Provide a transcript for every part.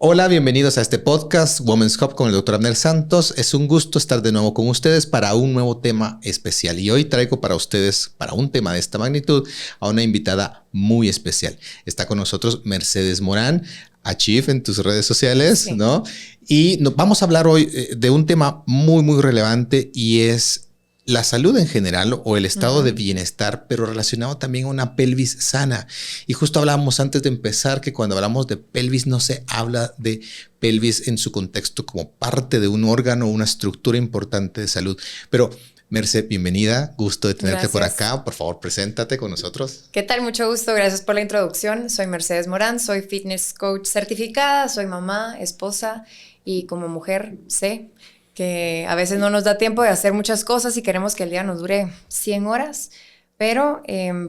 Hola, bienvenidos a este podcast Women's Hub con el Dr. Abner Santos. Es un gusto estar de nuevo con ustedes para un nuevo tema especial. Y hoy traigo para ustedes, para un tema de esta magnitud, a una invitada muy especial. Está con nosotros Mercedes Morán, Achieve en tus redes sociales, sí, ¿no? Y vamos a hablar hoy de un tema muy relevante y es la salud en general o el estado de bienestar, pero relacionado también a una pelvis sana. Y justo hablábamos antes de empezar que cuando hablamos de pelvis no se habla de pelvis en su contexto como parte de un órgano o una estructura importante de salud. Pero Merced, bienvenida. Gusto de tenerte por acá. Por favor, preséntate con nosotros. ¿Qué tal? Mucho gusto. Gracias por la introducción. Soy Mercedes Morán, soy fitness coach certificada, soy mamá, esposa y como mujer sé que a veces no nos da tiempo de hacer muchas cosas y queremos que el día nos dure 100 horas, pero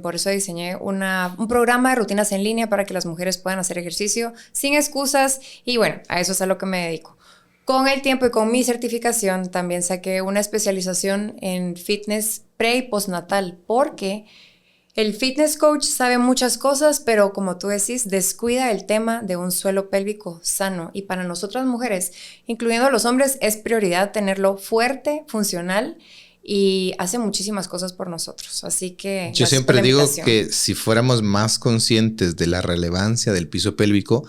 por eso diseñé un programa de rutinas en línea para que las mujeres puedan hacer ejercicio sin excusas y bueno, a eso es a lo que me dedico. Con el tiempo y con mi certificación también saqué una especialización en fitness pre y postnatal porque el fitness coach sabe muchas cosas, pero como tú decís, descuida el tema de un suelo pélvico sano. Y para nosotras mujeres, incluyendo a los hombres, es prioridad tenerlo fuerte, funcional y hace muchísimas cosas por nosotros. Así que yo siempre digo que si fuéramos más conscientes de la relevancia del piso pélvico,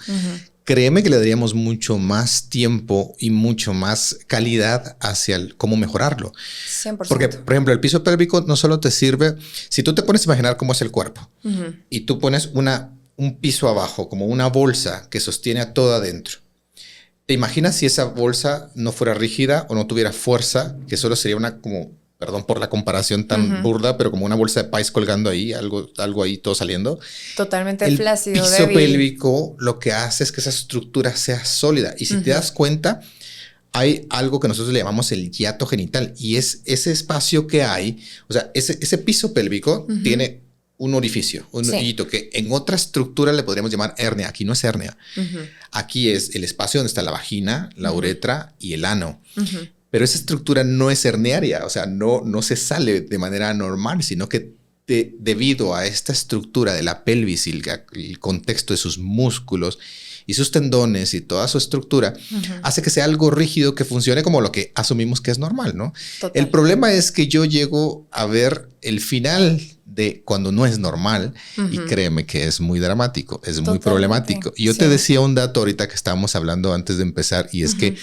créeme que le daríamos mucho más tiempo y mucho más calidad hacia cómo mejorarlo. 100%. Porque, por ejemplo, el piso pélvico no solo te sirve, si tú te pones a imaginar cómo es el cuerpo y tú pones un piso abajo, como una bolsa que sostiene a todo adentro. ¿Te imaginas si esa bolsa no fuera rígida o no tuviera fuerza, que solo sería una como... Perdón por la comparación tan burda, pero como una bolsa de país colgando ahí, algo ahí todo saliendo. Totalmente flácido, el piso débil. Pélvico lo que hace es que esa estructura sea sólida. Y si te das cuenta, hay algo que nosotros le llamamos el hiato genital. Y es ese espacio que hay, o sea, ese piso pélvico tiene un orificio, un hoyito que en otra estructura le podríamos llamar hernia. Aquí no es hernia. Aquí es el espacio donde está la vagina, la uretra y el ano. Pero esa estructura no es herniaria, o sea, no se sale de manera normal, sino que debido a esta estructura de la pelvis y el contexto de sus músculos y sus tendones y toda su estructura, hace que sea algo rígido que funcione como lo que asumimos que es normal, ¿no? Total. El problema es que yo llego a ver el final de cuando no es normal y créeme que es muy dramático, es muy problemático. Y yo te decía un dato ahorita que estábamos hablando antes de empezar y es que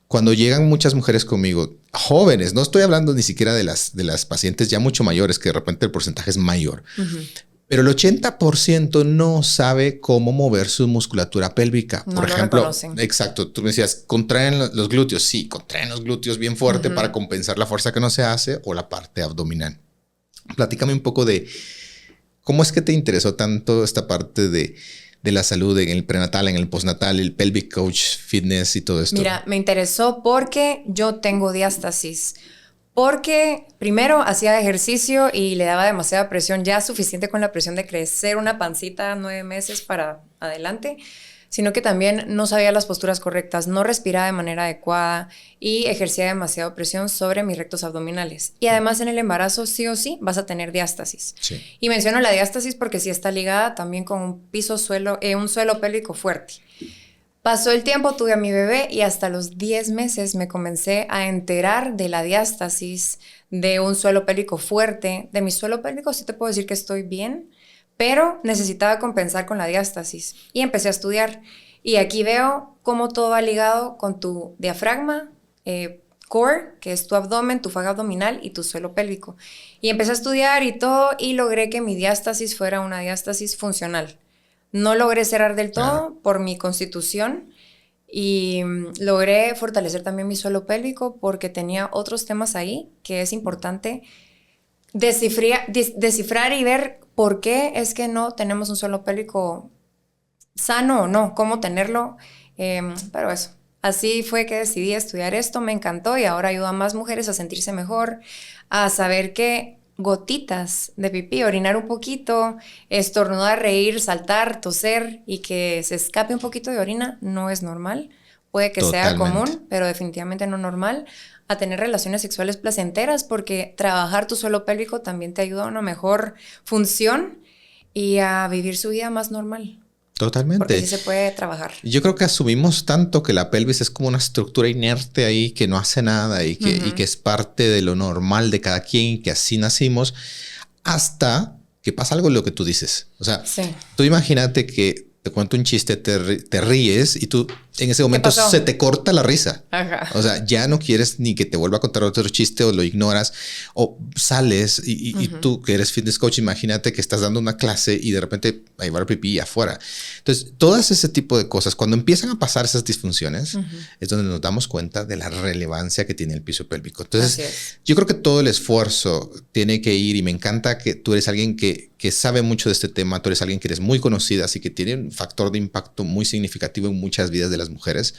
cuando llegan muchas mujeres conmigo, jóvenes, no estoy hablando ni siquiera de las pacientes ya mucho mayores, que de repente el porcentaje es mayor, pero el 80% no sabe cómo mover su musculatura pélvica. No por lo ejemplo, reconocen. Exacto, tú me decías, contraen los glúteos. Sí, contraen los glúteos bien fuerte para compensar la fuerza que no se hace o la parte abdominal. Platícame un poco de cómo es que te interesó tanto esta parte de la salud en el prenatal, en el postnatal, el pelvic coach, fitness y todo esto. Mira, me interesó porque yo tengo diástasis. Porque primero hacía ejercicio y le daba demasiada presión, ya suficiente con la presión de crecer una pancita 9 meses para adelante, sino que también no sabía las posturas correctas, no respiraba de manera adecuada y ejercía demasiada presión sobre mis rectos abdominales. Y además en el embarazo sí o sí vas a tener diástasis. Sí. Y menciono la diástasis porque sí está ligada también con un suelo pélvico fuerte. Pasó el tiempo, tuve a mi bebé y hasta los 10 meses me comencé a enterar de la diástasis, de un suelo pélvico fuerte. De mi suelo pélvico sí te puedo decir que estoy bien, pero necesitaba compensar con la diástasis y empecé a estudiar. Y aquí veo cómo todo va ligado con tu diafragma, core, que es tu abdomen, tu faja abdominal y tu suelo pélvico. Y empecé a estudiar y todo y logré que mi diástasis fuera una diástasis funcional. No logré cerrar del todo por mi constitución y logré fortalecer también mi suelo pélvico porque tenía otros temas ahí que es importante descifrar y ver por qué es que no tenemos un suelo pélvico sano o no, cómo tenerlo, pero eso. Así fue que decidí estudiar esto, me encantó y ahora ayudo a más mujeres a sentirse mejor, a saber que gotitas de pipí, orinar un poquito, estornudar, reír, saltar, toser y que se escape un poquito de orina no es normal. Puede que sea común, pero definitivamente no normal. A tener relaciones sexuales placenteras porque trabajar tu suelo pélvico también te ayuda a una mejor función y a vivir su vida más normal. Totalmente. Porque sí se puede trabajar. Yo creo que asumimos tanto que la pelvis es como una estructura inerte ahí que no hace nada y que es parte de lo normal de cada quien y que así nacimos, hasta que pasa algo de lo que tú dices. O sea, tú imagínate que te cuento un chiste, te ríes y tú en ese momento se te corta la risa. Ajá. O sea, ya no quieres ni que te vuelva a contar otro chiste o lo ignoras o sales y tú que eres fitness coach, imagínate que estás dando una clase y de repente ahí va el pipí afuera. Entonces, todas ese tipo de cosas, cuando empiezan a pasar esas disfunciones, es donde nos damos cuenta de la relevancia que tiene el piso pélvico. Entonces, yo creo que todo el esfuerzo tiene que ir y me encanta que tú eres alguien que sabe mucho de este tema, tú eres alguien que eres muy conocida, así que tiene un factor de impacto muy significativo en muchas vidas de las mujeres.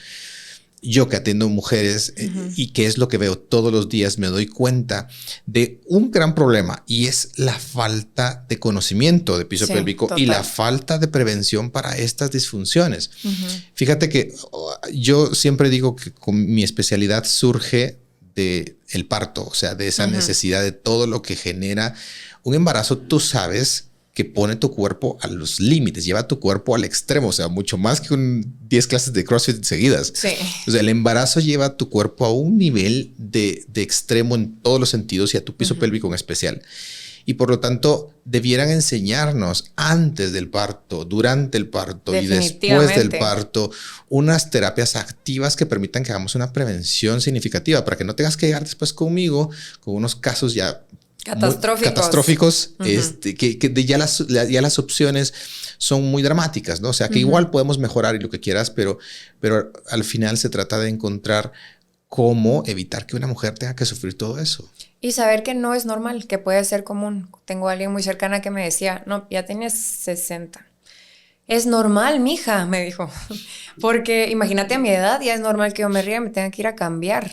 Yo que atiendo mujeres y que es lo que veo todos los días, me doy cuenta de un gran problema y es la falta de conocimiento de piso pélvico y la falta de prevención para estas disfunciones. Fíjate que yo siempre digo que con mi especialidad surge de el parto, o sea, de esa necesidad de todo lo que genera un embarazo. Tú sabes que pone tu cuerpo a los límites, lleva tu cuerpo al extremo, o sea, mucho más que 10 clases de CrossFit seguidas. Sí. O sea, el embarazo lleva tu cuerpo a un nivel de extremo en todos los sentidos y a tu piso pélvico en especial. Y por lo tanto, debieran enseñarnos antes del parto, durante el parto y después del parto, unas terapias activas que permitan que hagamos una prevención significativa para que no tengas que llegar después conmigo con unos casos ya catastróficos, que ya las opciones son muy dramáticas, ¿no? O sea, que igual podemos mejorar y lo que quieras, pero al final se trata de encontrar cómo evitar que una mujer tenga que sufrir todo eso. Y saber que no es normal, que puede ser común. Tengo a alguien muy cercana que me decía, no, ya tienes 60. Es normal, mija, me dijo. Porque imagínate a mi edad, ya es normal que yo me ría y me tenga que ir a cambiar.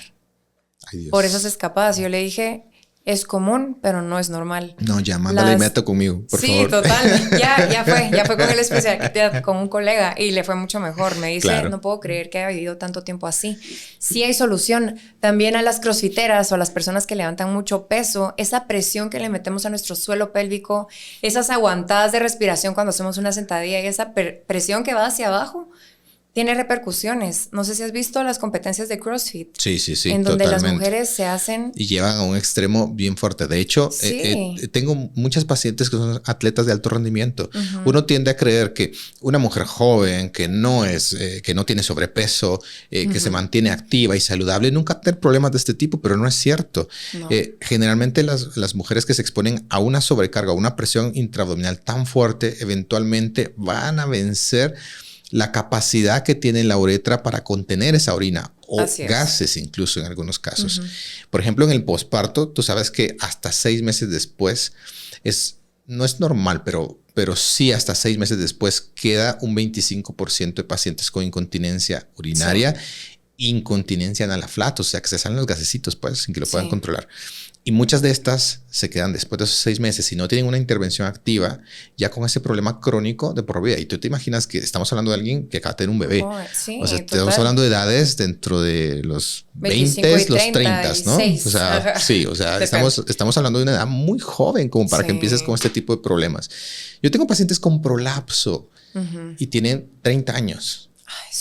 Ay, Dios. Por esas escapadas. Yo le dije, es común, pero no es normal. No, ya mándale y meta conmigo, por favor. Sí, total. Ya fue con el especialista, con un colega y le fue mucho mejor. Me dice, no puedo creer que haya vivido tanto tiempo así. Sí hay solución. También a las crossfiteras o a las personas que levantan mucho peso, esa presión que le metemos a nuestro suelo pélvico, esas aguantadas de respiración cuando hacemos una sentadilla y esa presión que va hacia abajo, tiene repercusiones. No sé si has visto las competencias de CrossFit. Sí. En donde totalmente. Las mujeres se hacen... Y llevan a un extremo bien fuerte. De hecho, tengo muchas pacientes que son atletas de alto rendimiento. Uno tiende a creer que una mujer joven, que no tiene sobrepeso, que se mantiene activa y saludable, nunca va a tener problemas de este tipo, pero no es cierto. No. Generalmente las mujeres que se exponen a una sobrecarga, a una presión intraabdominal tan fuerte, eventualmente van a vencer la capacidad que tiene la uretra para contener esa orina o gases incluso en algunos casos. Por ejemplo, en el posparto, tú sabes que hasta 6 meses después no es normal, pero sí hasta 6 meses después queda un 25% de pacientes con incontinencia urinaria, incontinencia analaflato, o sea que se salen los gasecitos pues sin que lo puedan controlar. Y muchas de estas se quedan después de esos 6 meses si no tienen una intervención activa ya con ese problema crónico de por vida. Y tú te imaginas que estamos hablando de alguien que acaba de tener un bebé. O sea, estamos hablando de edades dentro de los 20, los 30, ¿no? O sea, estamos hablando de una edad muy joven como para que empieces con este tipo de problemas. Yo tengo pacientes con prolapso y tienen 30 años.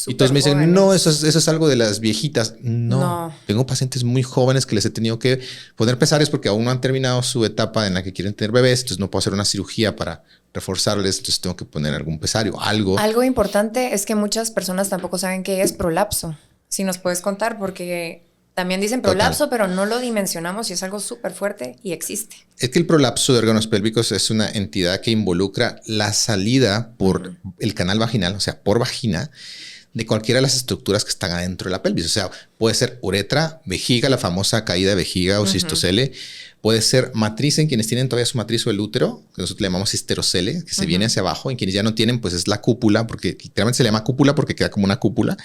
Y todos me dicen, jóvenes. No, eso es algo de las viejitas. No, tengo pacientes muy jóvenes que les he tenido que poner pesares porque aún no han terminado su etapa en la que quieren tener bebés, entonces no puedo hacer una cirugía para reforzarles, entonces tengo que poner algún pesario, algo. Algo importante es que muchas personas tampoco saben qué es prolapso. Si nos puedes contar, porque también dicen prolapso, pero no lo dimensionamos y es algo súper fuerte y existe. Es que el prolapso de órganos pélvicos es una entidad que involucra la salida por el canal vaginal, o sea, por vagina, de cualquiera de las estructuras que están adentro de la pelvis. O sea, puede ser uretra, vejiga, la famosa caída de vejiga o cistocele. Puede ser matriz en quienes tienen todavía su matriz o el útero, que nosotros le llamamos histerocele, que se viene hacia abajo. En quienes ya no tienen, pues es la cúpula, porque literalmente se le llama cúpula porque queda como una cúpula.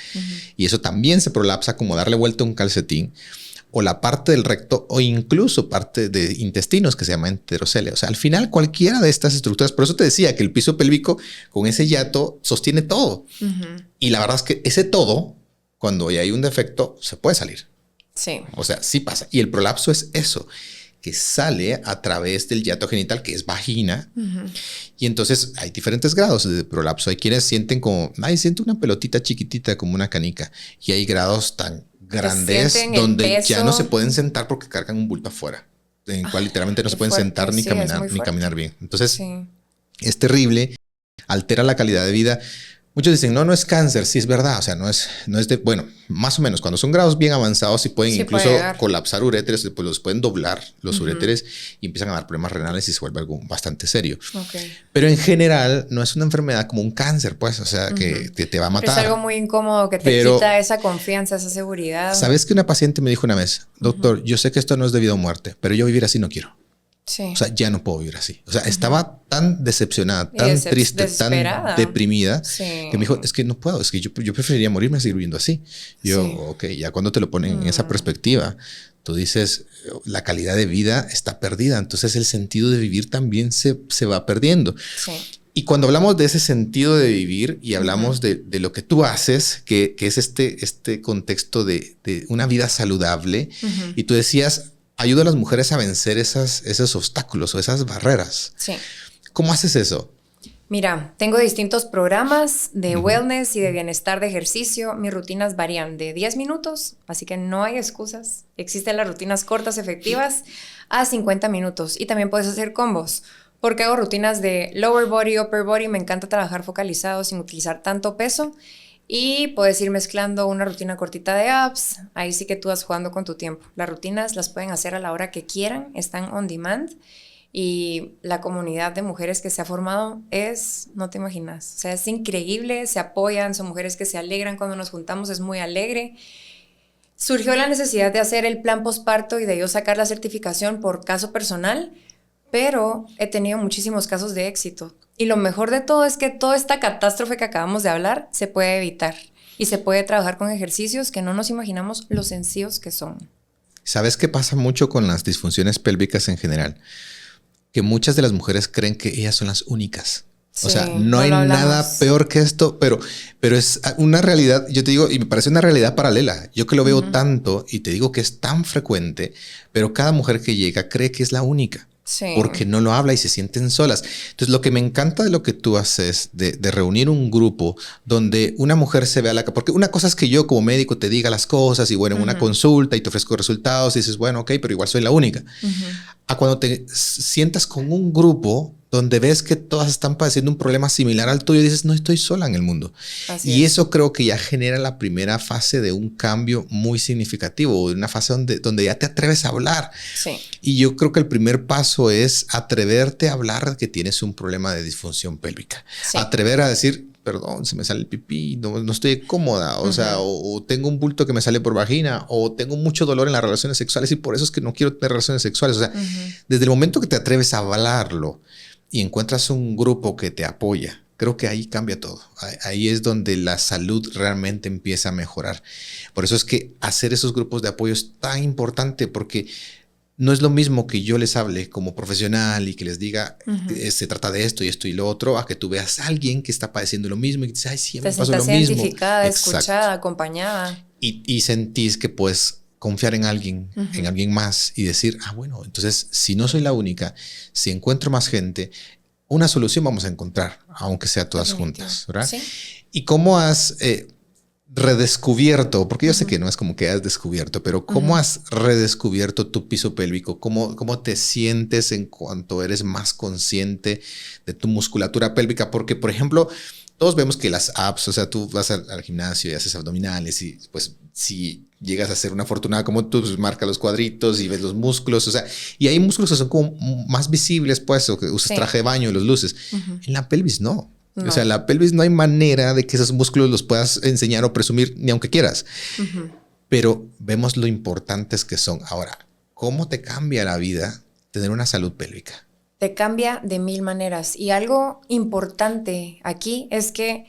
Y eso también se prolapsa como darle vuelta a un calcetín. O la parte del recto o incluso parte de intestinos que se llama enterocele. O sea, al final cualquiera de estas estructuras, por eso te decía que el piso pélvico con ese hiato sostiene todo. Y la verdad es que ese todo, cuando ya hay un defecto, se puede salir. Sí. O sea, sí pasa. Y el prolapso es eso, que sale a través del hiato genital, que es vagina. Y entonces hay diferentes grados de prolapso. Hay quienes sienten como, siento una pelotita chiquitita como una canica. Y hay grados tan grandes donde ya no se pueden sentar porque cargan un bulto afuera, en el cual literalmente no se pueden sentar ni caminar bien. Entonces es terrible, altera la calidad de vida. Muchos dicen, no es cáncer. Sí, es verdad. O sea, no es de, bueno, más o menos, cuando son grados bien avanzados, sí pueden incluso colapsar uréteres, pues los pueden doblar los uréteres y empiezan a dar problemas renales y se vuelve algo bastante serio. Pero en general, no es una enfermedad como un cáncer, pues, o sea, que te va a matar. Es algo muy incómodo que te quita esa confianza, esa seguridad. ¿Sabes que una paciente me dijo una vez, doctor, yo sé que esto no es debido a muerte, pero yo vivir así no quiero? Sí. O sea, ya no puedo vivir así. O sea, estaba tan decepcionada, tan triste, tan deprimida, que me dijo, es que no puedo, es que yo preferiría morirme a seguir viviendo así. Yo, ok, ya cuando te lo ponen en esa perspectiva, tú dices, la calidad de vida está perdida, entonces el sentido de vivir también se va perdiendo. Sí. Y cuando hablamos de ese sentido de vivir y hablamos de lo que tú haces, que es este contexto de una vida saludable, y tú decías, ayuda a las mujeres a vencer esos obstáculos o esas barreras. Sí. ¿Cómo haces eso? Mira, tengo distintos programas de wellness y de bienestar de ejercicio. Mis rutinas varían de 10 minutos, así que no hay excusas. Existen las rutinas cortas, efectivas, a 50 minutos. Y también puedes hacer combos, porque hago rutinas de lower body, upper body. Me encanta trabajar focalizado sin utilizar tanto peso. Y puedes ir mezclando una rutina cortita de abs. Ahí sí que tú vas jugando con tu tiempo. Las rutinas las pueden hacer a la hora que quieran. Están on demand. Y la comunidad de mujeres que se ha formado no te imaginas. O sea, es increíble. Se apoyan. Son mujeres que se alegran cuando nos juntamos. Es muy alegre. Surgió la necesidad de hacer el plan posparto y de yo sacar la certificación por caso personal. Pero he tenido muchísimos casos de éxito. Y lo mejor de todo es que toda esta catástrofe que acabamos de hablar se puede evitar. Y se puede trabajar con ejercicios que no nos imaginamos lo sencillos que son. ¿Sabes qué pasa mucho con las disfunciones pélvicas en general? Que muchas de las mujeres creen que ellas son las únicas. Sí, o sea, no hay nada peor que esto, pero es una realidad, yo te digo, y me parece una realidad paralela. Yo que lo veo tanto y te digo que es tan frecuente, pero cada mujer que llega cree que es la única. Sí. Porque no lo habla y se sienten solas. Entonces, lo que me encanta de lo que tú haces, de reunir un grupo donde una mujer se vea porque una cosa es que yo como médico te diga las cosas y bueno, en una consulta y te ofrezco resultados y dices, bueno, ok, pero igual soy la única. A cuando te sientas con un grupo donde ves que todas están padeciendo un problema similar al tuyo y dices, no estoy sola en el mundo. Y eso creo que ya genera la primera fase de un cambio muy significativo, de una fase donde ya te atreves a hablar. Sí. Y yo creo que el primer paso es atreverte a hablar de que tienes un problema de disfunción pélvica. Sí. Atrever a decir, perdón, se me sale el pipí, no estoy cómoda, o sea, o tengo un bulto que me sale por vagina, o tengo mucho dolor en las relaciones sexuales y por eso es que no quiero tener relaciones sexuales. O sea, desde el momento que te atreves a hablarlo, y encuentras un grupo que te apoya, creo que ahí cambia todo. Ahí es donde la salud realmente empieza a mejorar. Por eso es que hacer esos grupos de apoyo es tan importante, porque no es lo mismo que yo les hable como profesional y que les diga se trata de esto y lo otro, a que tú veas a alguien que está padeciendo lo mismo y que dices, ay, sí, me pasó lo mismo. Te sientas identificada, escuchada, acompañada. Y sentís que puedes confiar en alguien más y decir, bueno, entonces si no soy la única, si encuentro más gente, una solución vamos a encontrar, aunque sea todas juntas, ¿verdad? ¿Sí? ¿Y cómo has redescubierto, porque yo sé que no es como que has descubierto, pero cómo has redescubierto tu piso pélvico? ¿Cómo te sientes en cuanto eres más consciente de tu musculatura pélvica? Porque, por ejemplo, todos vemos que las abs, o sea, tú vas al gimnasio y haces abdominales y pues si llegas a ser una afortunada como tú, pues marca los cuadritos y ves los músculos, o sea, y hay músculos que son como más visibles, pues, o que usas traje de baño y los luces. En la pelvis no. O sea, en la pelvis no hay manera de que esos músculos los puedas enseñar o presumir ni aunque quieras. Pero vemos lo importantes que son. Ahora, ¿cómo te cambia la vida tener una salud pélvica? Te cambia de 1000 maneras. Y algo importante aquí es que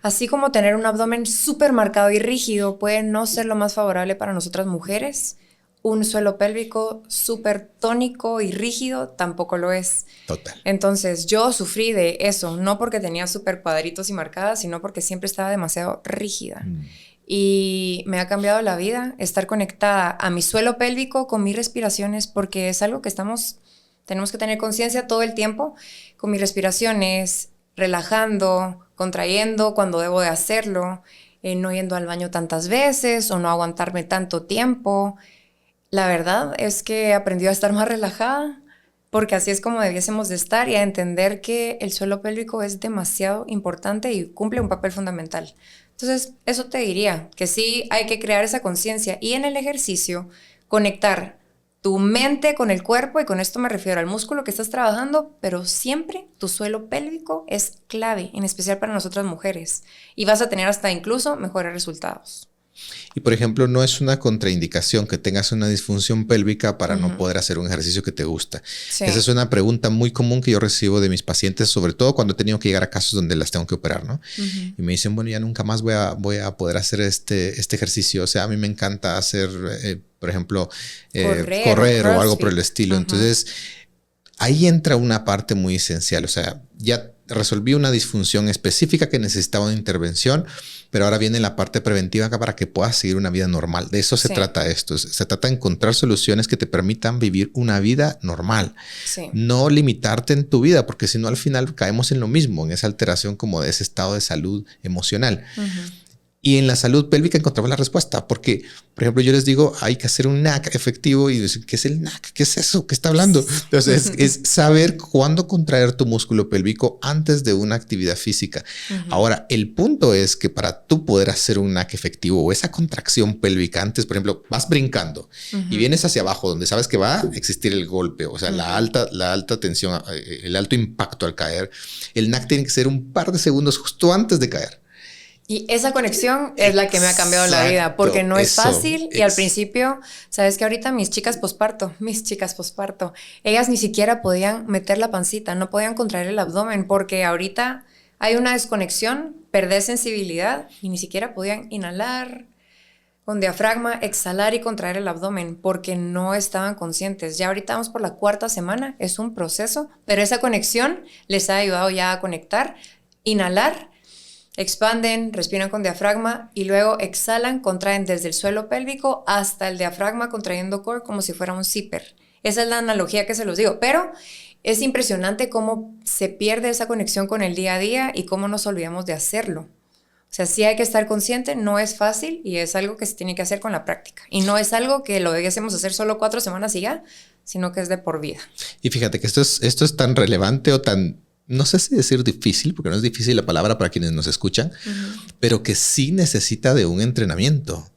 así como tener un abdomen súper marcado y rígido puede no ser lo más favorable para nosotras mujeres, un suelo pélvico súper tónico y rígido tampoco lo es. Total. Entonces yo sufrí de eso, no porque tenía súper cuadritos y marcadas, sino porque siempre estaba demasiado rígida. y me ha cambiado la vida estar conectada a mi suelo pélvico con mis respiraciones, porque es algo que tenemos que tener conciencia todo el tiempo con mis respiraciones, relajando, contrayendo cuando debo de hacerlo, no yendo al baño tantas veces o no aguantarme tanto tiempo. La verdad es que he aprendido a estar más relajada, porque así es como debiésemos de estar, y a entender que el suelo pélvico es demasiado importante y cumple un papel fundamental. Entonces, eso te diría, que sí hay que crear esa conciencia y en el ejercicio conectar tu mente con el cuerpo, y con esto me refiero al músculo que estás trabajando, pero siempre tu suelo pélvico es clave, en especial para nosotras mujeres, y vas a tener hasta incluso mejores resultados. Y por ejemplo, no es una contraindicación que tengas una disfunción pélvica para no poder hacer un ejercicio que te gusta. Sí. Esa es una pregunta muy común que yo recibo de mis pacientes, sobre todo cuando he tenido que llegar a casos donde las tengo que operar, ¿no? Y me dicen, bueno, ya nunca más voy a poder hacer este ejercicio. O sea, a mí me encanta hacer, por ejemplo, correr o algo por el estilo. Entonces, ahí entra una parte muy esencial. O sea, ya resolví una disfunción específica que necesitaba una intervención, pero ahora viene la parte preventiva para que puedas seguir una vida normal. De eso se trata esto. Se trata de encontrar soluciones que te permitan vivir una vida normal. No limitarte en tu vida, porque si no al final caemos en lo mismo, en esa alteración como de ese estado de salud emocional. Y en la salud pélvica encontramos la respuesta, porque, por ejemplo, yo les digo, hay que hacer un NAC efectivo y dicen, ¿qué es el NAC? ¿Qué es eso? ¿Qué está hablando? Entonces, es saber cuándo contraer tu músculo pélvico antes de una actividad física. Ahora, el punto es que para tú poder hacer un NAC efectivo o esa contracción pélvica antes, por ejemplo, vas brincando y vienes hacia abajo donde sabes que va a existir el golpe, o sea, la alta tensión, el alto impacto al caer. El NAC tiene que ser un par de segundos justo antes de caer. Y esa conexión es la que me ha cambiado la vida, porque no es fácil. Y al principio, sabes que ahorita mis chicas posparto, ellas ni siquiera podían meter la pancita, no podían contraer el abdomen, porque ahorita hay una desconexión, perdés sensibilidad y ni siquiera podían inhalar con diafragma, exhalar y contraer el abdomen, porque no estaban conscientes. Ya ahorita vamos por la 4ª semana, es un proceso, pero esa conexión les ha ayudado ya a conectar, inhalar, expanden, respiran con diafragma y luego exhalan, contraen desde el suelo pélvico hasta el diafragma, contrayendo core como si fuera un zipper. Esa es la analogía que se los digo, pero es impresionante cómo se pierde esa conexión con el día a día y cómo nos olvidamos de hacerlo. O sea, sí hay que estar consciente, no es fácil y es algo que se tiene que hacer con la práctica. Y no es algo que lo debiésemos hacer solo 4 semanas y ya, sino que es de por vida. Y fíjate que esto es tan relevante o tan... no sé si decir difícil, porque no es difícil la palabra para quienes nos escuchan, pero que sí necesita de un entrenamiento.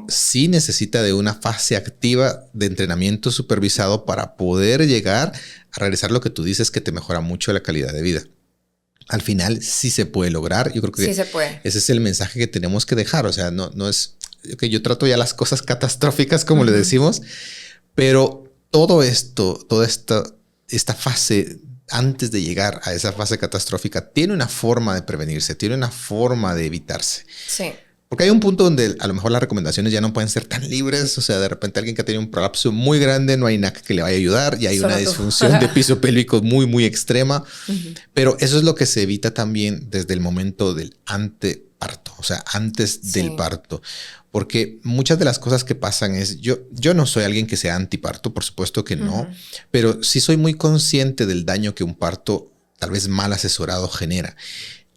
Sí necesita de una fase activa de entrenamiento supervisado para poder llegar a realizar lo que tú dices, que te mejora mucho la calidad de vida. Al final sí se puede lograr. Yo creo que sí se puede. Ese es el mensaje que tenemos que dejar. O sea, no es que yo trato ya las cosas catastróficas, como le decimos, pero todo esto, toda esta fase antes de llegar a esa fase catastrófica, tiene una forma de prevenirse, tiene una forma de evitarse. Sí. Porque hay un punto donde a lo mejor las recomendaciones ya no pueden ser tan libres. O sea, de repente alguien que ha tenido un prolapso muy grande, no hay NAC que le vaya a ayudar y hay una disfunción de piso pélvico muy, muy extrema. Pero eso es lo que se evita también desde el momento del anteparto, o sea, antes del parto. Porque muchas de las cosas que pasan es, yo no soy alguien que sea antiparto, por supuesto que no, pero sí soy muy consciente del daño que un parto tal vez mal asesorado genera.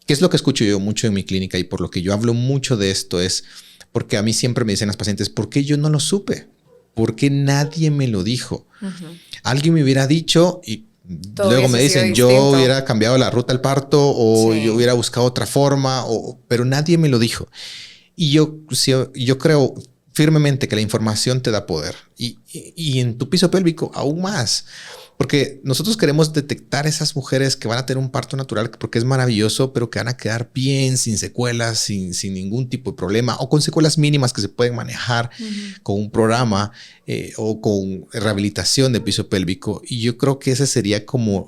¿Qué es lo que escucho yo mucho en mi clínica y por lo que yo hablo mucho de esto? Es porque a mí siempre me dicen las pacientes, ¿por qué yo no lo supe? ¿Por qué nadie me lo dijo? Alguien me hubiera dicho y todo luego me dicen, yo hubiera cambiado la ruta al parto o yo hubiera buscado otra forma, pero nadie me lo dijo. Y yo creo firmemente que la información te da poder y en tu piso pélvico aún más. Porque nosotros queremos detectar esas mujeres que van a tener un parto natural porque es maravilloso, pero que van a quedar bien, sin secuelas, sin ningún tipo de problema o con secuelas mínimas que se pueden manejar con un programa o con rehabilitación de piso pélvico. Y yo creo que ese sería como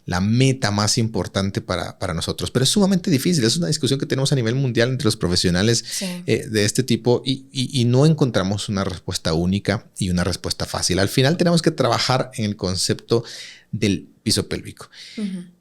la meta más importante para nosotros. Pero es sumamente difícil. Es una discusión que tenemos a nivel mundial entre los profesionales de este tipo y no encontramos una respuesta única y una respuesta fácil. Al final tenemos que trabajar en el concepto del piso pélvico.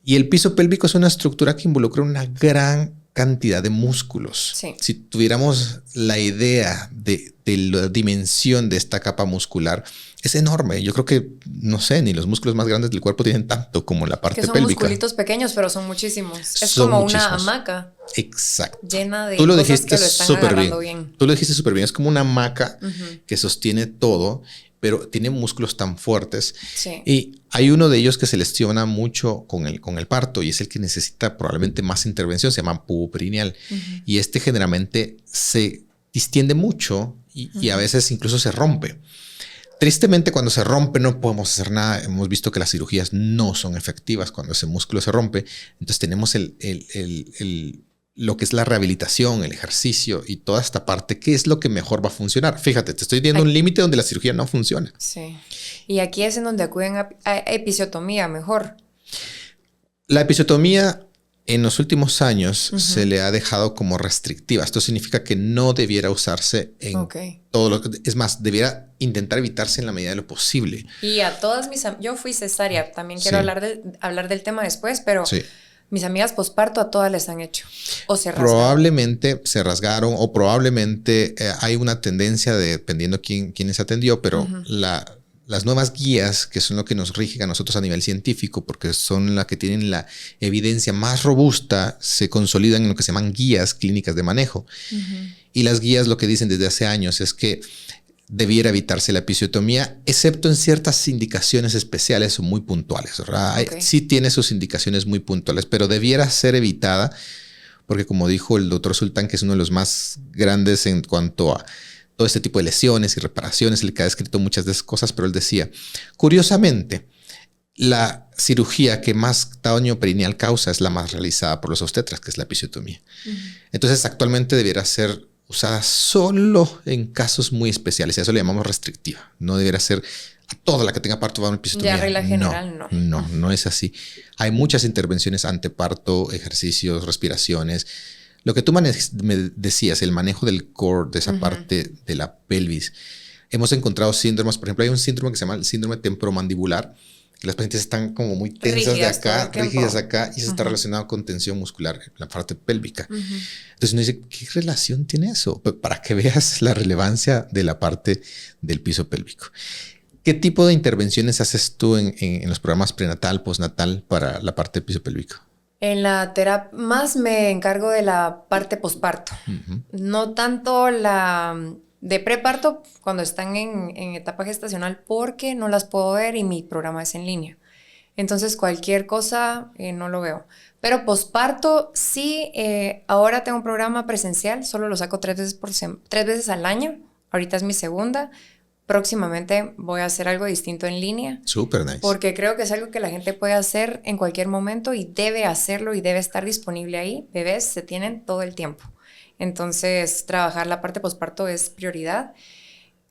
Y el piso pélvico es una estructura que involucra una gran cantidad de músculos. Sí. Si tuviéramos la idea de la dimensión de esta capa muscular, es enorme. Yo creo que, no sé, ni los músculos más grandes del cuerpo tienen tanto como la parte pélvica. Que son musculitos pequeños, pero son muchísimos. Es son como muchísimos. una hamaca. Exacto. Llena de Tú lo cosas dijiste que lo están agarrando bien. Tú lo dijiste súper bien. Es como una hamaca que sostiene todo, pero tiene músculos tan fuertes. Sí. Y hay uno de ellos que se lesiona mucho con el parto y es el que necesita probablemente más intervención. Se llama pubo perineal. Y este generalmente se distiende mucho y a veces incluso se rompe. Tristemente, cuando se rompe no podemos hacer nada. Hemos visto que las cirugías no son efectivas cuando ese músculo se rompe. Entonces tenemos lo que es la rehabilitación, el ejercicio y toda esta parte, ¿qué es lo que mejor va a funcionar? Fíjate, te estoy dando un límite donde la cirugía no funciona. Sí. Y aquí es en donde acuden a episiotomía mejor. La episiotomía en los últimos años se le ha dejado como restrictiva. Esto significa que no debiera usarse en todo lo... Es más, debiera intentar evitarse en la medida de lo posible. Y a todas yo fui cesárea. También quiero hablar del tema después, pero... Sí. Mis amigas posparto a todas les han hecho o se rasgaron. Probablemente se rasgaron o probablemente hay una tendencia dependiendo quién se atendió, pero las nuevas guías, que son lo que nos rigen a nosotros a nivel científico, porque son las que tienen la evidencia más robusta, se consolidan en lo que se llaman guías clínicas de manejo. Y las guías lo que dicen desde hace años es que debiera evitarse la episiotomía, excepto en ciertas indicaciones especiales o muy puntuales, ¿verdad? Sí tiene sus indicaciones muy puntuales, pero debiera ser evitada porque, como dijo el doctor Sultán, que es uno de los más grandes en cuanto a todo este tipo de lesiones y reparaciones, el que ha descrito muchas de esas cosas, pero él decía, curiosamente, la cirugía que más daño perineal causa es la más realizada por los obstetras, que es la episiotomía. Entonces, actualmente debiera ser usada solo en casos muy especiales. A eso le llamamos restrictiva. No debería ser a toda la que tenga parto va a una episiotomía. Ya regla general, no. No es así. Hay muchas intervenciones anteparto, ejercicios, respiraciones. Lo que tú me decías, el manejo del core, de esa parte de la pelvis. Hemos encontrado síndromes. Por ejemplo, hay un síndrome que se llama el síndrome temporomandibular, que las pacientes están como muy tensas de acá, rígidas acá, y eso está relacionado con tensión muscular en la parte pélvica. Entonces uno dice, ¿qué relación tiene eso? Para que veas la relevancia de la parte del piso pélvico. ¿Qué tipo de intervenciones haces tú en los programas prenatal, postnatal para la parte del piso pélvico? En la terapia, más me encargo de la parte posparto. No tanto la de preparto cuando están en etapa gestacional, porque no las puedo ver y mi programa es en línea. Entonces cualquier cosa no lo veo. Pero posparto sí, ahora tengo un programa presencial, solo lo saco 3 veces al año. Ahorita es mi segunda. Próximamente voy a hacer algo distinto en línea. Súper nice. Porque creo que es algo que la gente puede hacer en cualquier momento y debe hacerlo y debe estar disponible ahí. Bebés se tienen todo el tiempo. Entonces, trabajar la parte posparto es prioridad.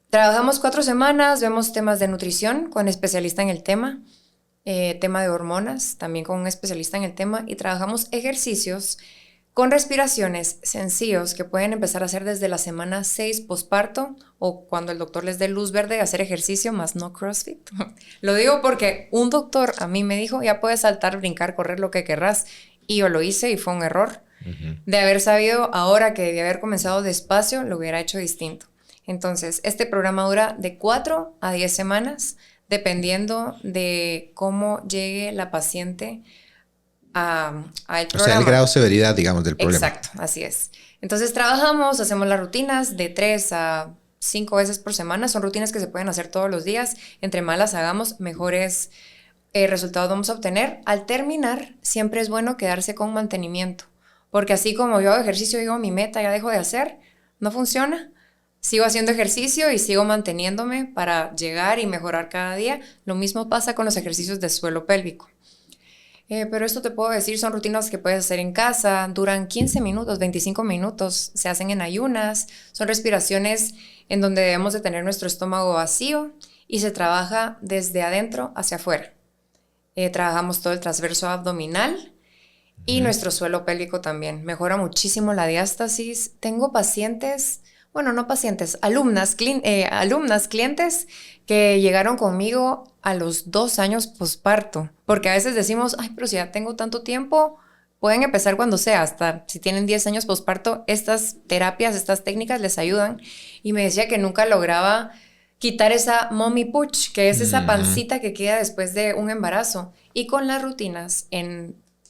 Trabajamos 4 semanas, vemos temas de nutrición con especialista en el tema de hormonas, también con un especialista en el tema, y trabajamos ejercicios con respiraciones sencillos que pueden empezar a hacer desde la semana 6 posparto o cuando el doctor les dé luz verde a hacer ejercicio, más no CrossFit. Lo digo porque un doctor a mí me dijo, ya puedes saltar, brincar, correr, lo que querrás, y yo lo hice y fue un error. De haber sabido ahora que debía haber comenzado despacio, lo hubiera hecho distinto. Entonces, este programa dura de 4 a 10 semanas, dependiendo de cómo llegue la paciente al programa. O sea, el grado de severidad, digamos, del problema. Exacto, así es. Entonces, trabajamos, hacemos las rutinas de 3 a 5 veces por semana. Son rutinas que se pueden hacer todos los días. Entre más las hagamos, mejores resultados vamos a obtener. Al terminar, siempre es bueno quedarse con mantenimiento. Porque así como yo hago ejercicio, digo, mi meta ya dejo de hacer, no funciona. Sigo haciendo ejercicio y sigo manteniéndome para llegar y mejorar cada día. Lo mismo pasa con los ejercicios de suelo pélvico. Pero esto te puedo decir, son rutinas que puedes hacer en casa, duran 15 minutos, 25 minutos, se hacen en ayunas, son respiraciones en donde debemos de tener nuestro estómago vacío y se trabaja desde adentro hacia afuera. Trabajamos todo el transverso abdominal y nuestro suelo pélvico también. Mejora muchísimo la diástasis. Tengo pacientes, bueno, no pacientes, alumnas, clientes que llegaron conmigo a los 2 años posparto. Porque a veces decimos, ay, pero si ya tengo tanto tiempo, pueden empezar cuando sea, hasta si tienen 10 años posparto, estas terapias, estas técnicas les ayudan. Y me decía que nunca lograba quitar esa mommy pooch, que es esa pancita que queda después de un embarazo. Y con las rutinas,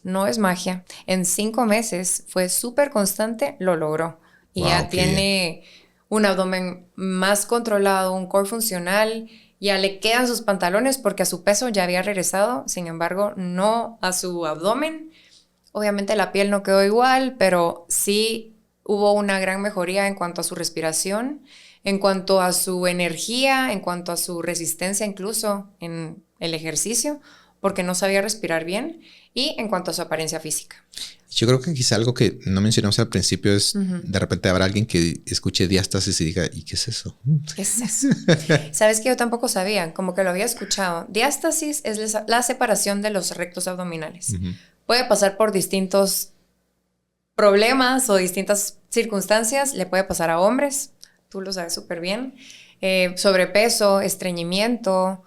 no es magia, en 5 meses fue súper constante, lo logró. Y Wow, ya tiene un abdomen más controlado, un core funcional, ya le quedan sus pantalones porque a su peso ya había regresado, sin embargo, no a su abdomen. Obviamente la piel no quedó igual, pero sí hubo una gran mejoría en cuanto a su respiración, en cuanto a su energía, en cuanto a su resistencia incluso en el ejercicio, porque no sabía respirar bien, y en cuanto a su apariencia física. Yo creo que quizá algo que no mencionamos al principio es de repente habrá alguien que escuche diástasis y diga, ¿y qué es eso? ¿Qué es eso? Sabes que yo tampoco sabía, como que lo había escuchado. Diástasis es la separación de los rectos abdominales. Puede pasar por distintos problemas o distintas circunstancias. Le puede pasar a hombres, tú lo sabes súper bien. Sobrepeso, estreñimiento,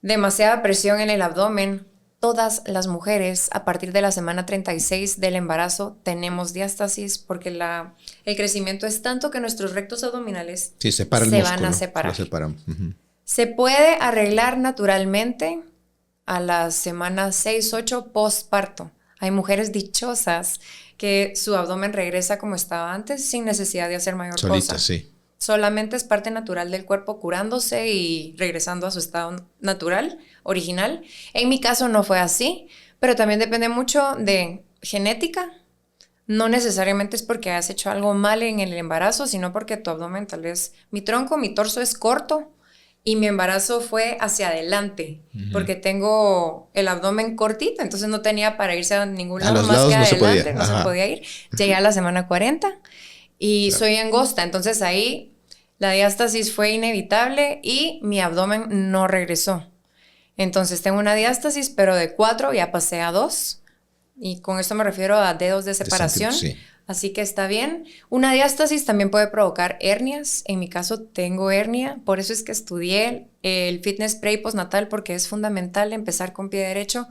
demasiada presión en el abdomen. Todas las mujeres a partir de la semana 36 del embarazo tenemos diástasis porque el crecimiento es tanto que nuestros rectos abdominales se van a separar. Se puede arreglar naturalmente a las semanas 6-8 postparto. Hay mujeres dichosas que su abdomen regresa como estaba antes sin necesidad de hacer mayor cosa. Sí. Solamente es parte natural del cuerpo curándose y regresando a su estado natural, original. En mi caso no fue así, pero también depende mucho de genética. No necesariamente es porque has hecho algo mal en el embarazo, sino porque tu abdomen tal vez... Mi torso es corto y mi embarazo fue hacia adelante, porque tengo el abdomen cortito, entonces no tenía para irse a ningún lado más que adelante, no se podía ir. Llegué a la semana 40 y soy angosta, entonces ahí la diástasis fue inevitable y mi abdomen no regresó. Entonces tengo una diástasis, pero de 4 ya pasé a 2. Y con esto me refiero a dedos de separación. Sí. Así que está bien. Una diástasis también puede provocar hernias. En mi caso tengo hernia. Por eso es que estudié el fitness pre y postnatal, porque es fundamental empezar con pie derecho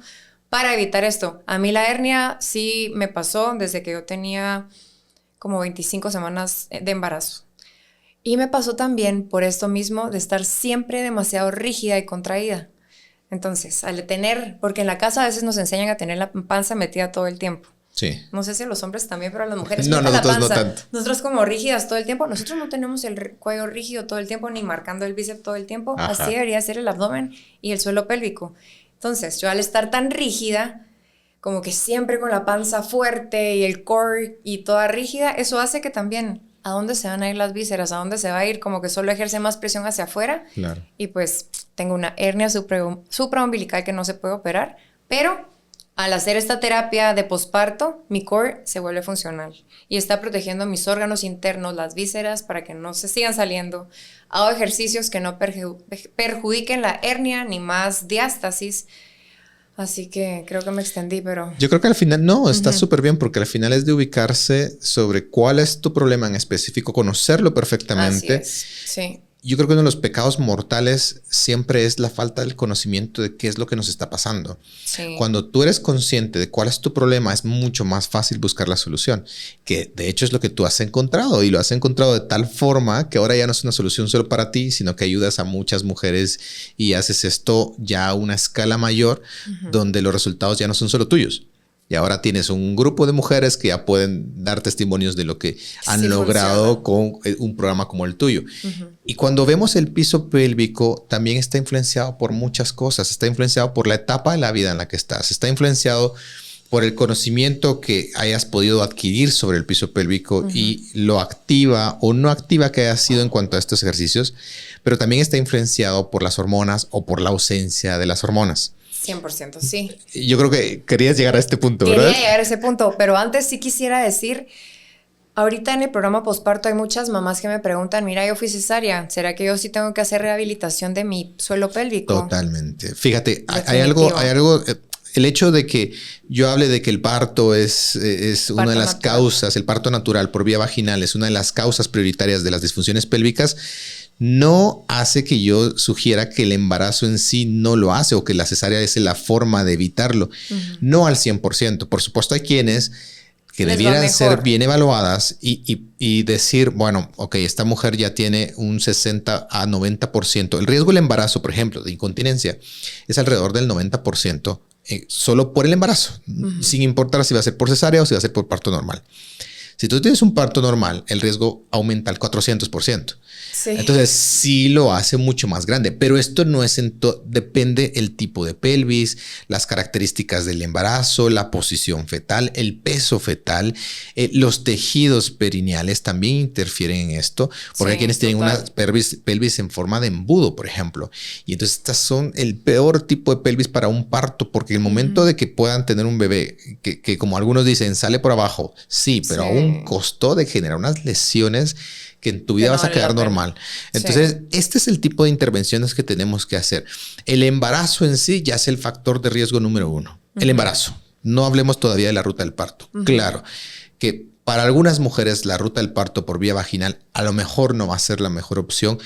para evitar esto. A mí la hernia sí me pasó desde que yo tenía como 25 semanas de embarazo. Y me pasó también por esto mismo de estar siempre demasiado rígida y contraída. Entonces, porque en la casa a veces nos enseñan a tener la panza metida todo el tiempo. Sí. No sé si a los hombres también, pero a las mujeres no, nosotros la panza. No tanto. Nosotros como rígidas todo el tiempo. Nosotros no tenemos el cuello rígido todo el tiempo, ni marcando el bíceps todo el tiempo. Ajá. Así debería ser el abdomen y el suelo pélvico. Entonces, yo al estar tan rígida, como que siempre con la panza fuerte y el core y toda rígida, eso hace que también... ¿A dónde se van a ir las vísceras? ¿A dónde se va a ir? Como que solo ejerce más presión hacia afuera. Claro. Y pues tengo una hernia supraumbilical que no se puede operar. Pero al hacer esta terapia de posparto, mi core se vuelve funcional. Y está protegiendo mis órganos internos, las vísceras, para que no se sigan saliendo. Hago ejercicios que no perjudiquen la hernia ni más diástasis. Así que creo que me extendí, pero... Yo creo que al final no, está súper bien, porque al final es de ubicarse sobre cuál es tu problema en específico, conocerlo perfectamente. Así es, sí. Yo creo que uno de los pecados mortales siempre es la falta del conocimiento de qué es lo que nos está pasando. Sí. Cuando tú eres consciente de cuál es tu problema, es mucho más fácil buscar la solución, que de hecho es lo que tú has encontrado, y lo has encontrado de tal forma que ahora ya no es una solución solo para ti, sino que ayudas a muchas mujeres y haces esto ya a una escala mayor, donde los resultados ya no son solo tuyos. Y ahora tienes un grupo de mujeres que ya pueden dar testimonios de lo que han logrado con un programa como el tuyo. Y cuando vemos el piso pélvico, también está influenciado por muchas cosas. Está influenciado por la etapa de la vida en la que estás. Está influenciado por el conocimiento que hayas podido adquirir sobre el piso pélvico y lo activa o no activa que hayas sido en cuanto a estos ejercicios. Pero también está influenciado por las hormonas o por la ausencia de las hormonas. 100%, sí. Yo creo que querías llegar a este punto, ¿verdad? Quería llegar a ese punto, pero antes sí quisiera decir, ahorita en el programa posparto hay muchas mamás que me preguntan, mira, yo fui cesárea, ¿será que yo sí tengo que hacer rehabilitación de mi suelo pélvico? Totalmente. Fíjate, hay algo, el hecho de que yo hable de que el parto es una de las causas, el parto natural por vía vaginal es una de las causas prioritarias de las disfunciones pélvicas. no hace que yo sugiera que el embarazo en sí no lo hace o que la cesárea es la forma de evitarlo. No al 100%. Por supuesto, hay quienes que debieran ser bien evaluadas y decir, bueno, ok, esta mujer ya tiene un 60 a 90%. El riesgo del embarazo, por ejemplo, de incontinencia, es alrededor del 90%. Solo por el embarazo, sin importar si va a ser por cesárea o si va a ser por parto normal. Si tú tienes un parto normal, el riesgo aumenta al 400%. Sí. Entonces sí lo hace mucho más grande, pero esto no es depende el tipo de pelvis, las características del embarazo, la posición fetal, el peso fetal, los tejidos perineales también interfieren en esto, porque hay quienes tienen una pelvis en forma de embudo, por ejemplo, y entonces estas son el peor tipo de pelvis para un parto, porque el momento de que puedan tener un bebé, que como algunos dicen, sale por abajo, sí, pero a un costo de generar unas lesiones que en tu vida vas a quedar normal. Entonces, este es el tipo de intervenciones que tenemos que hacer. El embarazo en sí ya es el factor de riesgo número 1. El embarazo. No hablemos todavía de la ruta del parto. Claro que para algunas mujeres la ruta del parto por vía vaginal a lo mejor no va a ser la mejor opción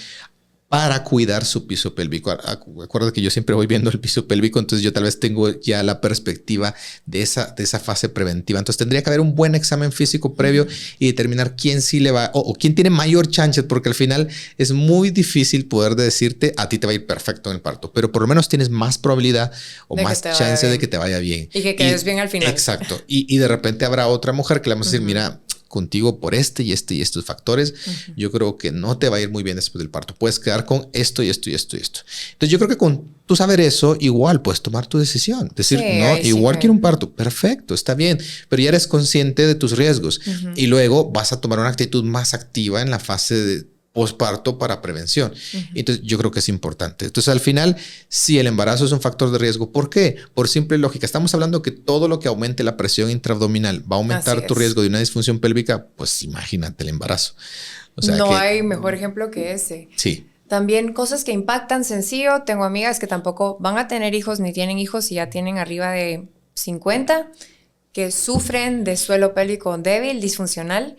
para cuidar su piso pélvico. Acuérdate que yo siempre voy viendo el piso pélvico, entonces yo tal vez tengo ya la perspectiva de esa fase preventiva. Entonces tendría que haber un buen examen físico previo y determinar quién sí le va o quién tiene mayor chance, porque al final es muy difícil poder decirte a ti te va a ir perfecto en el parto, pero por lo menos tienes más probabilidad o más chance de que te vaya bien. Y que quedes bien al final. Exacto. Y de repente habrá otra mujer que le vamos a decir, mira, contigo por y estos factores, yo creo que no te va a ir muy bien después del parto. Puedes quedar con esto y esto y esto y esto. Entonces yo creo que con tú saber eso, igual puedes tomar tu decisión. Decir, no, igual quiero un parto. Perfecto, está bien. Pero ya eres consciente de tus riesgos. Y luego vas a tomar una actitud más activa en la fase de posparto para prevención. Entonces yo creo que es importante. Entonces al final, sí, el embarazo es un factor de riesgo. ¿Por qué? Por simple lógica. Estamos hablando que todo lo que aumente la presión intraabdominal va a aumentar tu riesgo de una disfunción pélvica. Pues imagínate el embarazo. O sea, no hay mejor ejemplo que ese. Sí. También cosas que impactan sencillo. Tengo amigas que tampoco van a tener hijos ni tienen hijos y ya tienen arriba de 50 que sufren de suelo pélvico débil, disfuncional.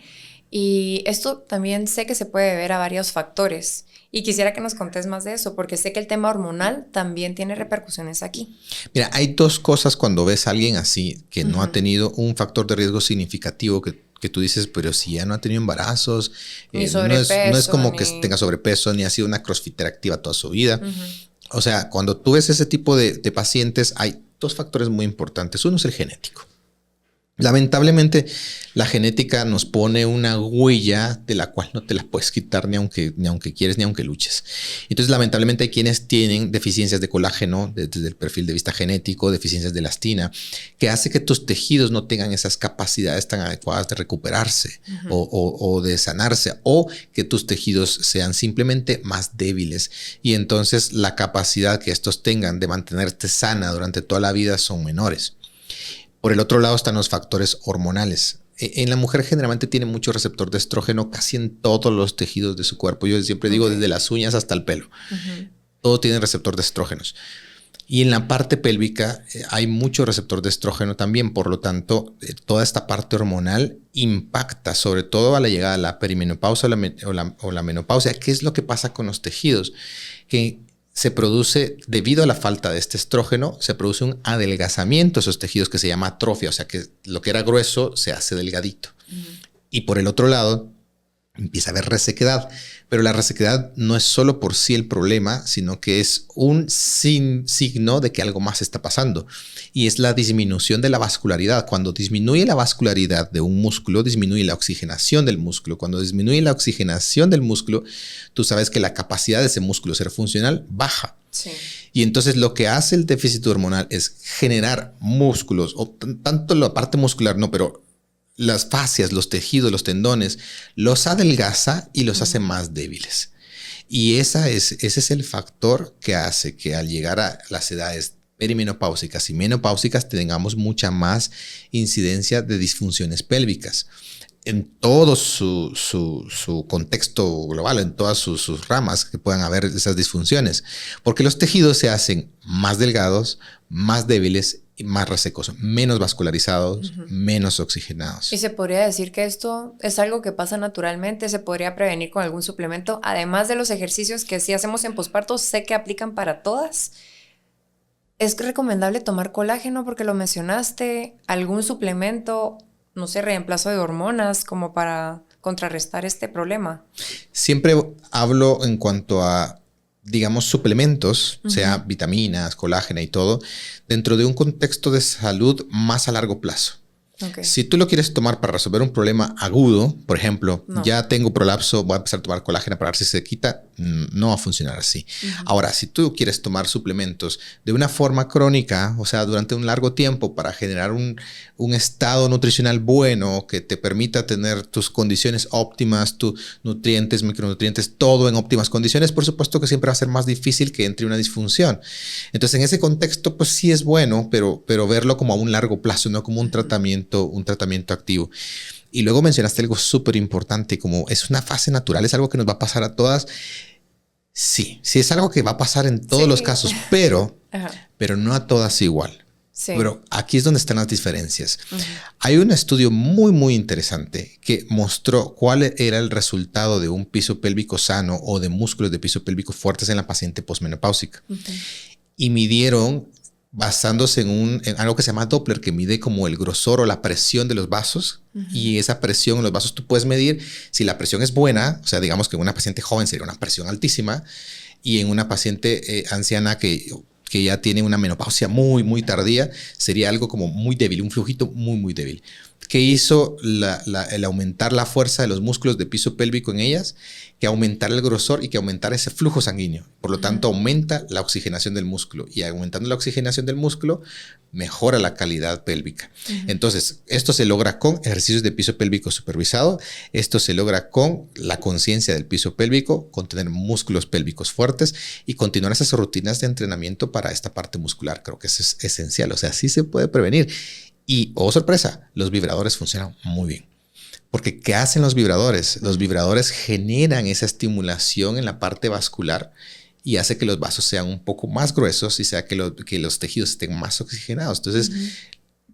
Y esto también sé que se puede deber a varios factores. Y quisiera que nos contés más de eso, porque sé que el tema hormonal también tiene repercusiones aquí. Mira, hay dos cosas cuando ves a alguien así, que no ha tenido un factor de riesgo significativo que tú dices, pero si ya no ha tenido embarazos, no es como que tenga sobrepeso, ni ha sido una crossfitter activa toda su vida. O sea, cuando tú ves ese tipo de pacientes, hay dos factores muy importantes. Uno es el genético. Lamentablemente, la genética nos pone una huella de la cual no te la puedes quitar ni aunque quieres, ni aunque luches. Entonces, lamentablemente hay quienes tienen deficiencias de colágeno desde el perfil de vista genético, deficiencias de elastina, que hace que tus tejidos no tengan esas capacidades tan adecuadas de recuperarse o de sanarse, o que tus tejidos sean simplemente más débiles. Y entonces la capacidad que estos tengan de mantenerte sana durante toda la vida son menores. Por el otro lado están los factores hormonales. En la mujer generalmente tiene mucho receptor de estrógeno casi en todos los tejidos de su cuerpo. Yo siempre digo desde las uñas hasta el pelo. Todo tiene receptor de estrógenos. Y en la parte pélvica hay mucho receptor de estrógeno también. Por lo tanto, toda esta parte hormonal impacta sobre todo a la llegada de la perimenopausia o la menopausia. ¿Qué es lo que pasa con los tejidos? Que se produce, debido a la falta de este estrógeno, se produce un adelgazamiento de esos tejidos que se llama atrofia, o sea que lo que era grueso se hace delgadito. Y por el otro lado, empieza a haber resequedad, pero la resequedad no es solo por sí el problema, sino que es un signo de que algo más está pasando, y es la disminución de la vascularidad. Cuando disminuye la vascularidad de un músculo, disminuye la oxigenación del músculo. Cuando disminuye la oxigenación del músculo, tú sabes que la capacidad de ese músculo ser funcional baja. Sí. Y entonces lo que hace el déficit hormonal es generar músculos, o tanto la parte muscular, no, pero las fascias, los tejidos, los tendones, los adelgaza y los hace más débiles. Y ese es el factor que hace que al llegar a las edades perimenopáusicas y menopáusicas tengamos mucha más incidencia de disfunciones pélvicas en todo su contexto global, en todas sus ramas que puedan haber esas disfunciones, porque los tejidos se hacen más delgados, más débiles y más resecos, menos vascularizados, menos oxigenados. Y se podría decir que esto es algo que pasa naturalmente, se podría prevenir con algún suplemento, además de los ejercicios que sí hacemos en posparto, sé que aplican para todas. ¿Es recomendable tomar colágeno porque lo mencionaste? ¿Algún suplemento, no sé, reemplazo de hormonas como para contrarrestar este problema? Siempre hablo en cuanto a, digamos, suplementos, sea vitaminas, colágeno y todo, dentro de un contexto de salud más a largo plazo. Okay. Si tú lo quieres tomar para resolver un problema agudo, por ejemplo, ya tengo prolapso, voy a empezar a tomar colágeno para ver si se quita, no va a funcionar así. Ahora, si tú quieres tomar suplementos de una forma crónica, o sea, durante un largo tiempo para generar un estado nutricional bueno que te permita tener tus condiciones óptimas, tus nutrientes, micronutrientes, todo en óptimas condiciones, por supuesto que siempre va a ser más difícil que entre una disfunción. Entonces, en ese contexto, pues sí es bueno, pero verlo como a un largo plazo, no como un tratamiento activo. Y luego mencionaste algo súper importante, como es una fase natural, es algo que nos va a pasar a todas. Sí es algo que va a pasar en todos los casos, pero no a todas igual. Sí. Pero aquí es donde están las diferencias. Hay un estudio muy, muy interesante que mostró cuál era el resultado de un piso pélvico sano o de músculos de piso pélvico fuertes en la paciente posmenopáusica. Y midieron basándose en algo que se llama Doppler, que mide como el grosor o la presión de los vasos. Y esa presión en los vasos tú puedes medir si la presión es buena, o sea, digamos que en una paciente joven sería una presión altísima, y en una paciente anciana que ya tiene una menopausia muy, muy tardía, sería algo como muy débil, un flujito muy, muy débil. ¿Qué hizo el aumentar la fuerza de los músculos de piso pélvico en ellas? Que aumentar el grosor y que aumentar ese flujo sanguíneo. Por lo tanto, aumenta la oxigenación del músculo. Y aumentando la oxigenación del músculo, mejora la calidad pélvica. Entonces, esto se logra con ejercicios de piso pélvico supervisado. Esto se logra con la conciencia del piso pélvico, con tener músculos pélvicos fuertes y continuar esas rutinas de entrenamiento para esta parte muscular. Creo que eso es esencial. O sea, sí se puede prevenir. Y, oh sorpresa, los vibradores funcionan muy bien. Porque ¿qué hacen los vibradores? Los vibradores generan esa estimulación en la parte vascular y hace que los vasos sean un poco más gruesos y sea que los tejidos estén más oxigenados. Entonces,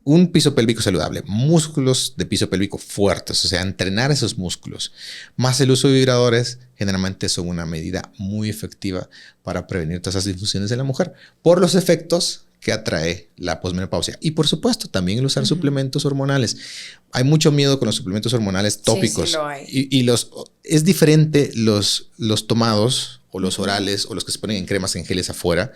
un piso pélvico saludable, músculos de piso pélvico fuertes, o sea, entrenar esos músculos, más el uso de vibradores, generalmente son una medida muy efectiva para prevenir todas esas disfunciones de la mujer por los efectos que atrae la posmenopausia. Y por supuesto, también el usar suplementos hormonales. Hay mucho miedo con los suplementos hormonales tópicos. Sí, lo hay. Y es diferente los tomados o los orales o los que se ponen en cremas, en geles afuera,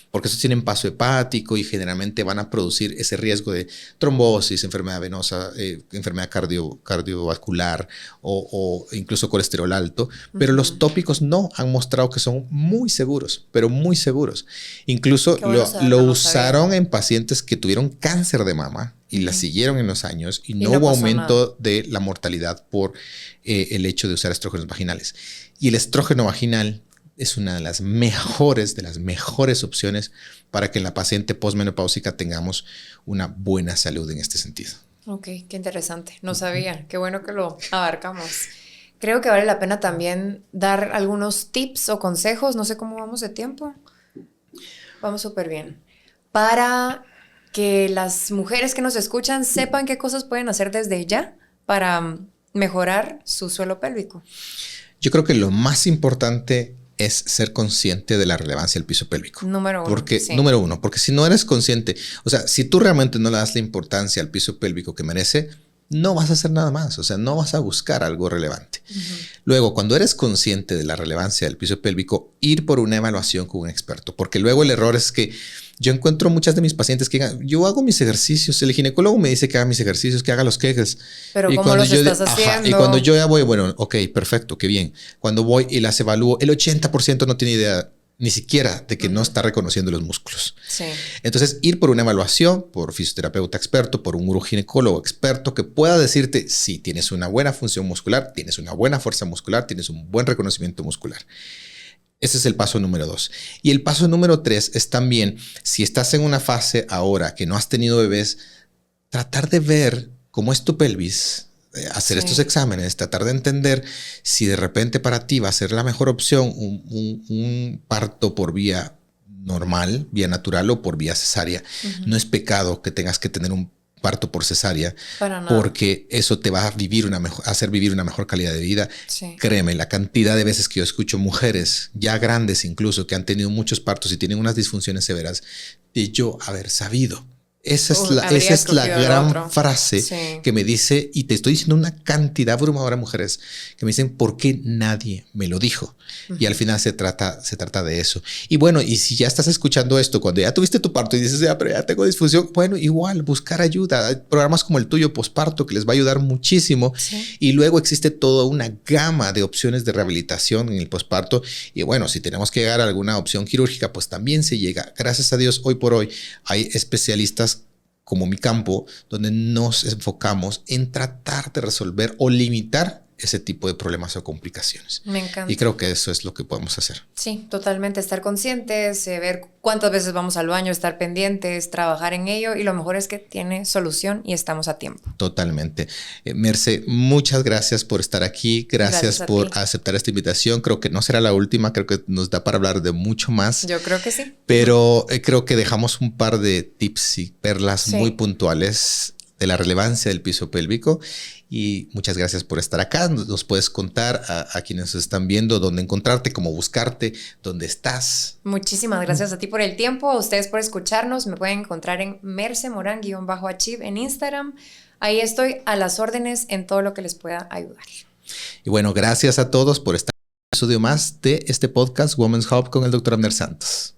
porque esos tienen paso hepático y generalmente van a producir ese riesgo de trombosis, enfermedad venosa, enfermedad cardiovascular o incluso colesterol alto. Pero los tópicos no han mostrado que son muy seguros, pero muy seguros. Incluso lo usaron en pacientes que tuvieron cáncer de mama y la siguieron en los años y no hubo aumento de la mortalidad por el hecho de usar estrógenos vaginales. Y el estrógeno vaginal es una de las mejores opciones para que en la paciente posmenopáusica tengamos una buena salud en este sentido. Ok, qué interesante. No sabía. Qué bueno que lo abarcamos. Creo que vale la pena también dar algunos tips o consejos. No sé cómo vamos de tiempo. Vamos súper bien. Para que las mujeres que nos escuchan sepan qué cosas pueden hacer desde ya para mejorar su suelo pélvico. Yo creo que lo más importante es ser consciente de la relevancia del piso pélvico. Número uno, porque si no eres consciente, o sea, si tú realmente no le das la importancia al piso pélvico que merece, no vas a hacer nada más, o sea, no vas a buscar algo relevante. Luego, cuando eres consciente de la relevancia del piso pélvico, ir por una evaluación con un experto, porque luego el error es que yo encuentro muchas de mis pacientes que digan, yo hago mis ejercicios, el ginecólogo me dice que haga mis ejercicios, que haga los Kegels. Pero ¿cómo los estás haciendo? Y cuando yo ya voy, bueno, ok, perfecto, qué bien. Cuando voy y las evalúo, el 80% no tiene idea ni siquiera de que no está reconociendo los músculos. Sí. Entonces, ir por una evaluación, por fisioterapeuta experto, por un uroginecólogo experto que pueda decirte si tienes una buena función muscular, tienes una buena fuerza muscular, tienes un buen reconocimiento muscular. Ese es el paso número 2. Y el paso número 3 es también, si estás en una fase ahora que no has tenido bebés, tratar de ver cómo es tu pelvis, hacer estos exámenes, tratar de entender si de repente para ti va a ser la mejor opción un parto por vía normal, vía natural o por vía cesárea. No es pecado que tengas que tener un parto por cesárea, Para nada. porque eso te va a hacer vivir una mejor calidad de vida. Sí. Créeme, la cantidad de veces que yo escucho mujeres ya grandes incluso que han tenido muchos partos y tienen unas disfunciones severas de yo haber sabido. Esa es la gran frase que me dice, y te estoy diciendo una cantidad abrumadora de mujeres que me dicen, ¿por qué nadie me lo dijo? Y al final se trata de eso. Y bueno, y si ya estás escuchando esto, cuando ya tuviste tu parto y dices, pero ya tengo disfunción, bueno, igual buscar ayuda. Hay programas como el tuyo, posparto, que les va a ayudar muchísimo. Sí. Y luego existe toda una gama de opciones de rehabilitación en el posparto. Y bueno, si tenemos que llegar a alguna opción quirúrgica, pues también se llega. Gracias a Dios, hoy por hoy hay especialistas como mi campo, donde nos enfocamos en tratar de resolver o limitar ese tipo de problemas o complicaciones. Me encanta. Y creo que eso es lo que podemos hacer. Sí, totalmente. Estar conscientes, ver cuántas veces vamos al baño, estar pendientes, trabajar en ello. Y lo mejor es que tiene solución y estamos a tiempo. Totalmente. Merce, muchas gracias por estar aquí. Gracias por aceptar esta invitación. Creo que no será la última. Creo que nos da para hablar de mucho más. Yo creo que sí. Pero creo que dejamos un par de tips y perlas muy puntuales de la relevancia del piso pélvico. Y muchas gracias por estar acá. Nos puedes contar a quienes nos están viendo dónde encontrarte, cómo buscarte, dónde estás. Muchísimas gracias a ti por el tiempo, a ustedes por escucharnos. Me pueden encontrar en mercemoran_achieve en Instagram. Ahí estoy a las órdenes en todo lo que les pueda ayudar. Y bueno, gracias a todos por estar en un episodio más de este podcast Women's Hub con el Dr. Abner Santos.